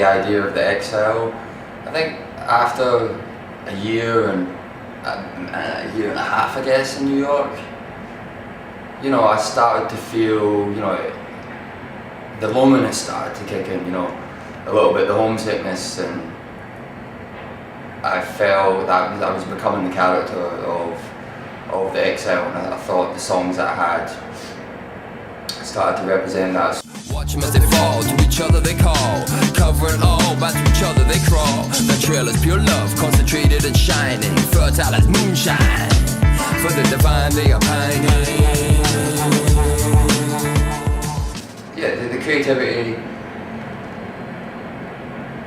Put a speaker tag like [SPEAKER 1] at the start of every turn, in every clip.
[SPEAKER 1] the idea of the Exile, I think after a year and a half, I guess, in New York, you know, I started to feel, you know, the loneliness started to kick in, you know, a little bit, the homesickness, and I felt that I was becoming the character of the Exile, and I thought the songs that I had started to represent that.
[SPEAKER 2] Watch them as they fall, to each other they call, cover it all, back to each other they crawl. The trail is pure love, concentrated and shining, fertile as moonshine, for the divine they are pining.
[SPEAKER 1] Yeah, the creativity,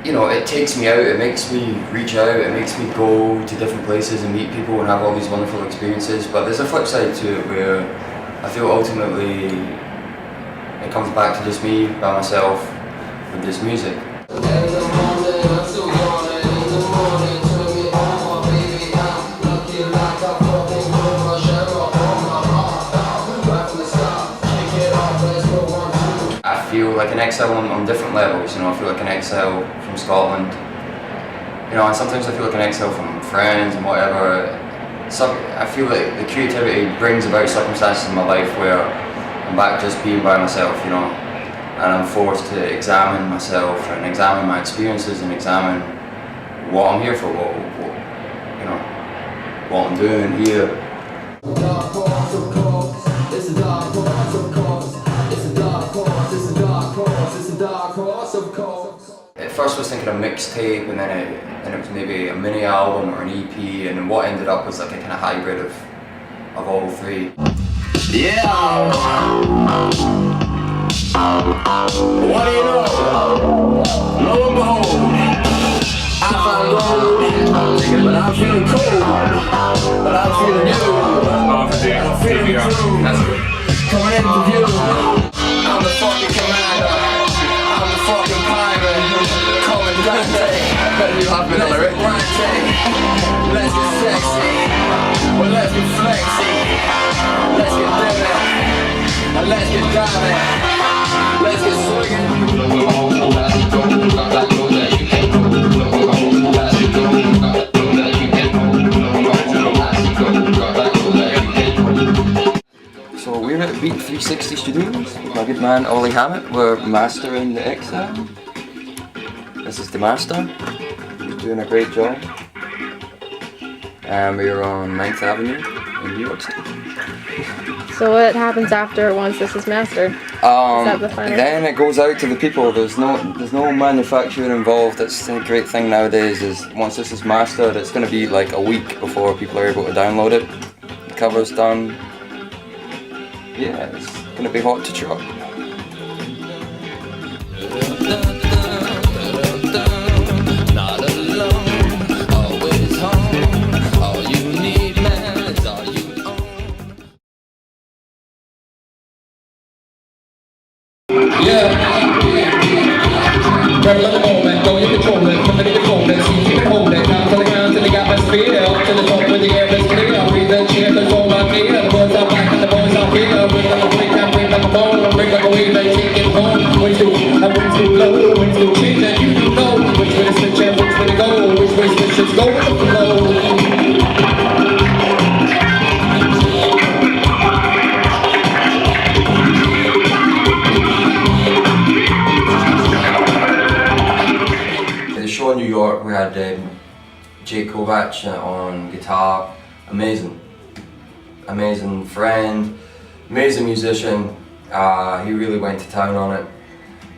[SPEAKER 1] you know, it takes me out, it makes me reach out, it makes me go to different places and meet people and have all these wonderful experiences, but there's a flip side to it where I feel ultimately it comes back to just me, by myself, with this music. I feel like an Exile on different levels, you know, I feel like an Exile from Scotland, you know, and sometimes I feel like an Exile from friends and whatever. I feel like the creativity brings about circumstances in my life where I'm back just being by myself, you know, and I'm forced to examine myself and examine my experiences and examine what I'm here for, what you know, what I'm doing here. At first I was thinking a mixtape, and then it was maybe a mini album or an EP, and then what ended up was like a kind of hybrid of all three.
[SPEAKER 3] Yeah! What do you know? Lo and behold, I found gold, but I'm feeling cold, but I'm feeling new, I'm feeling true, coming into view, I'm the fucking commander, I'm the fucking pirate, Commandante, you have been a lyric. Let's get sexy, well let's get flexy, let's get living, and let's get diving, let's get swinging.
[SPEAKER 1] So we're at Beat 360 Studios with my good man Ollie Hammett. We're mastering the Exile. This is the master. He's doing a great job. And we're on 9th Avenue in New York City.
[SPEAKER 4] So what happens after once this is mastered? Is that the final?
[SPEAKER 1] Then it goes out to the people. There's no manufacturing involved. That's the great thing nowadays, is once this is mastered, it's going to be like a week before people are able to download it. The cover's done. Yeah, it's going to be hot to trot.
[SPEAKER 3] Grab a little moment, go you control it, come in the coldness, you keep it holding, down to the ground till the atmosphere, up to the top when the air is clear, breathe and cheer, there's all my fear, the boys are back and the boys are here, bring them a flick and bring them a bone, bring them a wave and take it home, winds too low, winds too change, and you do know, which way to switch and which way to go, which way switches go with the flow.
[SPEAKER 1] New York, we had Jake Kovac on guitar, amazing friend, amazing musician, he really went to town on it.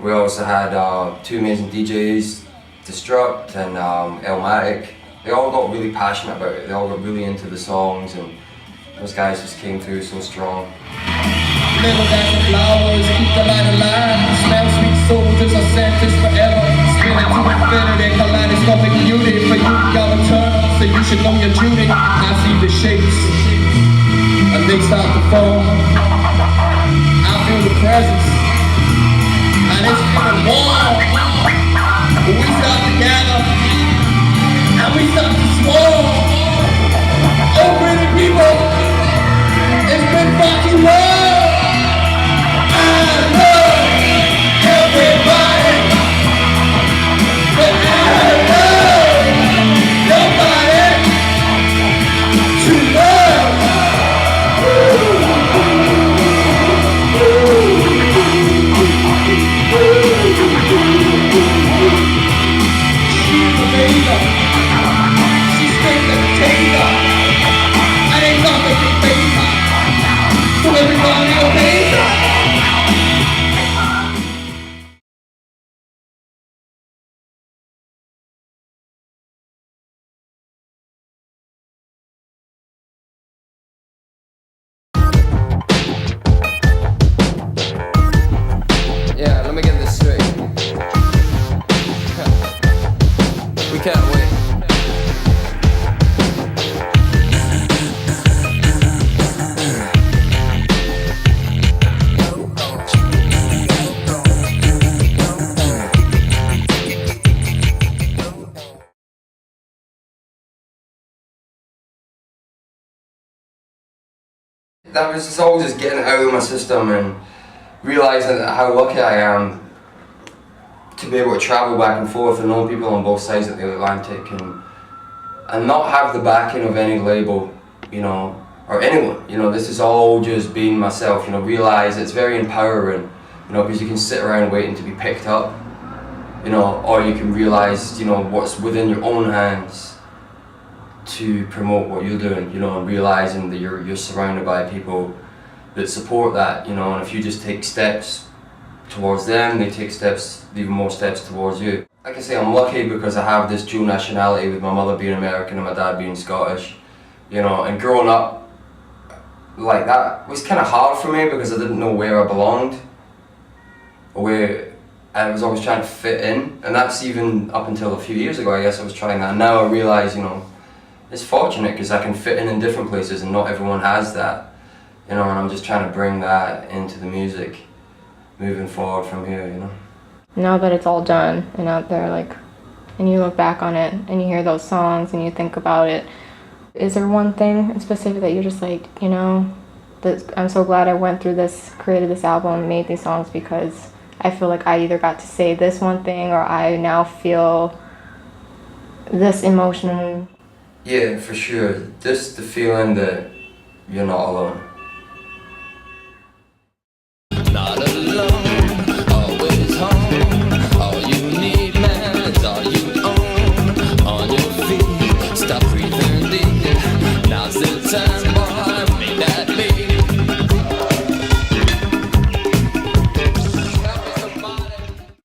[SPEAKER 1] We also had two amazing DJs, Destruct and Elmatic. They all got really passionate about it, they all got really into the songs, and those guys just came through so strong.
[SPEAKER 3] Little dancing flowers, keep the light alive, smell sweet soldiers are sent this forever. Spinning to infinity, kaleidoscopic beauty. For you, y'all eternal, so you should know your duty. I see the shapes, and they start to form. I feel the presence, and it's feeling warm. But we start to gather, and we start to swarm. Oh, pretty people, it's been fucking well. I love everybody.
[SPEAKER 2] Yeah, let me get this straight. We can't wait.
[SPEAKER 1] That was just all just getting it out of my system and realising how lucky I am to be able to travel back and forth and know people on both sides of the Atlantic and not have the backing of any label, you know, or anyone. You know, this is all just being myself, you know, realise it's very empowering, you know, because you can sit around waiting to be picked up, you know, or you can realise, you know, what's within your own hands to promote what you're doing, you know, and realising that you're surrounded by people that support that, you know, and if you just take steps towards them, they take steps, even more steps towards you. Like I say, I'm lucky because I have this dual nationality with my mother being American and my dad being Scottish, you know, and growing up like that was kind of hard for me because I didn't know where I belonged, or where I was always trying to fit in, and that's even up until a few years ago, I guess I was trying that. Now I realise, you know, it's fortunate because I can fit in different places and not everyone has that, you know, and I'm just trying to bring that into the music moving forward from here, you know.
[SPEAKER 4] Now that it's all done and out there, like, and you look back on it and you hear those songs and you think about it, is there one thing in specific that you're just like, you know, that I'm so glad I went through this, created this album, made these songs, because I feel like I either got to say this one thing or I now feel this emotion?
[SPEAKER 1] Yeah, for sure. Just the feeling that you're not alone.
[SPEAKER 2] Not alone, always home. All you need, man, is all you own. On your feet, stop breathing deep. Now's the time.